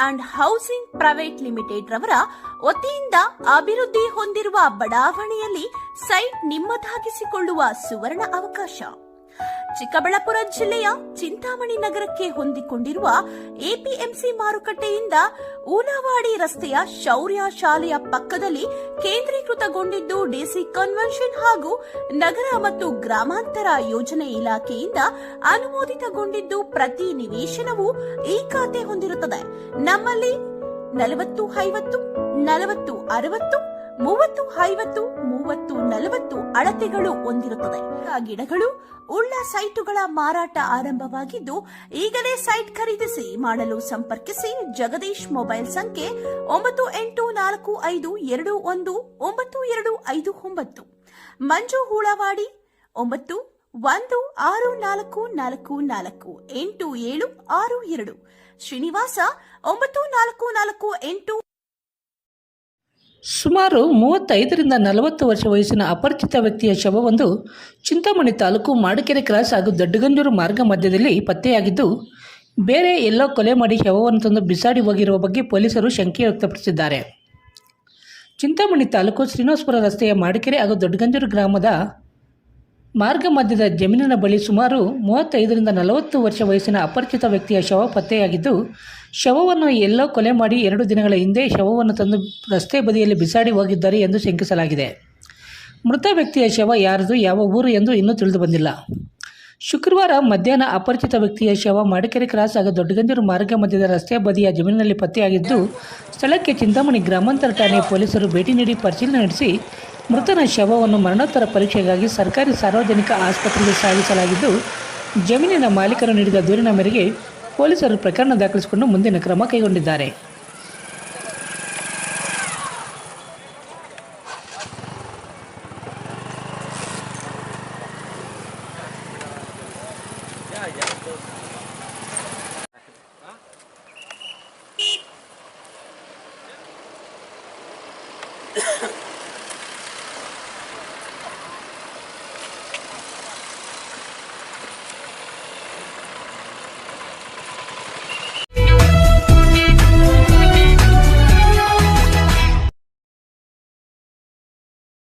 And housing private limited ರವರ ವತಿಯಿಂದ ಅಭಿವೃದ್ಧಿ ಹೊಂದಿರುವ ಬಡಾವಣೆಯಲ್ಲಿ ಸೈಟ್ ನಿಮ್ಮದಾಗಿಸಿಕೊಳ್ಳುವ ಸುವರ್ಣ ಅವಕಾಶ. ಚಿಕ್ಕಬಳ್ಳಾಪುರ ಜಿಲ್ಲೆಯ ಚಿಂತಾಮಣಿ ನಗರಕ್ಕೆ ಹೊಂದಿಕೊಂಡಿರುವ ಎಪಿಎಂಸಿ ಮಾರುಕಟ್ಟೆಯಿಂದ ಊಲವಾಡಿ ರಸ್ತೆಯ ಶೌರ್ಯ ಶಾಲೆಯ ಪಕ್ಕದಲ್ಲಿ ಕೇಂದ್ರೀಕೃತಗೊಂಡಿದ್ದು ಡಿಸಿ ಕನ್ವೆನ್ಷನ್ ಹಾಗೂ ನಗರ ಮತ್ತು ಗ್ರಾಮಾಂತರ ಯೋಜನೆ ಇಲಾಖೆಯಿಂದ ಅನುಮೋದಿತಗೊಂಡಿದ್ದು ಪ್ರತಿ ನಿವೇಶನವು ಈ ಖಾತೆ ಹೊಂದಿರುತ್ತದೆ. ನಮ್ಮಲ್ಲಿ 40-50, 40-60, 30-50, 30-40 ಅಳತೆಗಳು ಹೊಂದಿರುತ್ತದೆ. ಗಿಡಗಳು ಉಳ್ಳ ಸೈಟುಗಳ ಮಾರಾಟ ಆರಂಭವಾಗಿದ್ದು ಈಗಲೇ ಸೈಟ್ ಖರೀದಿಸಿ ಮಾಡಲು ಸಂಪರ್ಕಿಸಿ. ಜಗದೀಶ್ ಮೊಬೈಲ್ ಸಂಖ್ಯೆ 9824219259. ಮಂಜು ಹೂಳವಾಡಿ 9164448762. ಶ್ರೀನಿವಾಸ 9448. ಸುಮಾರು 35ರಿಂದ 40 ವರ್ಷ ವಯಸ್ಸಿನ ಅಪರಿಚಿತ ವ್ಯಕ್ತಿಯ ಶವವೊಂದು ಚಿಂತಾಮಣಿ ತಾಲೂಕು ಮಾಡಕೆರೆ ಕ್ರಾಸ್ ಹಾಗೂ ದೊಡ್ಡಗಂಜೂರು ಮಾರ್ಗ ಮಧ್ಯದಲ್ಲಿ ಪತ್ತೆಯಾಗಿದ್ದು, ಬೇರೆ ಎಲ್ಲೋ ಕೊಲೆ ಮಾಡಿ ಶವವನ್ನು ತಂದು ಬಿಸಾಡಿ ಹೋಗಿರುವ ಬಗ್ಗೆ ಪೊಲೀಸರು ಶಂಕೆ ವ್ಯಕ್ತಪಡಿಸಿದ್ದಾರೆ. ಚಿಂತಾಮಣಿ ತಾಲೂಕು ಶ್ರೀನಿವಾಸಪುರ ರಸ್ತೆಯ ಮಾಡಕೆರೆ ಹಾಗೂ ದೊಡ್ಡಗಂಜೂರು ಗ್ರಾಮದ ಮಾರ್ಗ ಮಧ್ಯದ ಜಮೀನಿನ ಬಳಿ ಸುಮಾರು 35ರಿಂದ 40 ವರ್ಷ ವಯಸ್ಸಿನ ಅಪರಿಚಿತ ವ್ಯಕ್ತಿಯ ಶವ ಪತ್ತೆಯಾಗಿದ್ದು, ಶವವನ್ನು ಎಲ್ಲೋ ಕೊಲೆ ಮಾಡಿ 2 ದಿನಗಳ ಹಿಂದೆ ಶವವನ್ನು ತಂದು ರಸ್ತೆ ಬದಿಯಲ್ಲಿ ಬಿಸಾಡಿ ಹೋಗಿದ್ದಾರೆ ಎಂದು ಶಂಕಿಸಲಾಗಿದೆ. ಮೃತ ವ್ಯಕ್ತಿಯ ಶವ ಯಾರದು, ಯಾವ ಊರು ಎಂದು ಇನ್ನೂ ತಿಳಿದು ಬಂದಿಲ್ಲ. ಶುಕ್ರವಾರ ಮಧ್ಯಾಹ್ನ ಅಪರಿಚಿತ ವ್ಯಕ್ತಿಯ ಶವ ಮಾಡಕೆರೆ ಕ್ರಾಸ್ ಹಾಗೂ ದೊಡ್ಡಗಂಜೂರು ಮಾರ್ಗ ಮಧ್ಯದ ರಸ್ತೆ ಬದಿಯ ಜಮೀನಿನಲ್ಲಿ ಪತ್ತೆಯಾಗಿದ್ದು, ಸ್ಥಳಕ್ಕೆ ಚಿಂತಾಮಣಿ ಗ್ರಾಮಾಂತರ ಠಾಣೆ ಪೊಲೀಸರು ಭೇಟಿ ನೀಡಿ ಪರಿಶೀಲನೆ ನಡೆಸಿ ಮೃತನ ಶವವನ್ನು ಮರಣೋತ್ತರ ಪರೀಕ್ಷೆಗಾಗಿ ಸರ್ಕಾರಿ ಸಾರ್ವಜನಿಕ ಆಸ್ಪತ್ರೆಗೆ ಸಾಗಿಸಲಾಗಿದ್ದು, ಜಮೀನಿನ ಮಾಲೀಕರು ನೀಡಿದ ದೂರಿನ ಮೇರೆಗೆ ಪೊಲೀಸರು ಪ್ರಕರಣ ದಾಖಲಿಸಿಕೊಂಡು ಮುಂದಿನ ಕ್ರಮ ಕೈಗೊಂಡಿದ್ದಾರೆ. Yeah.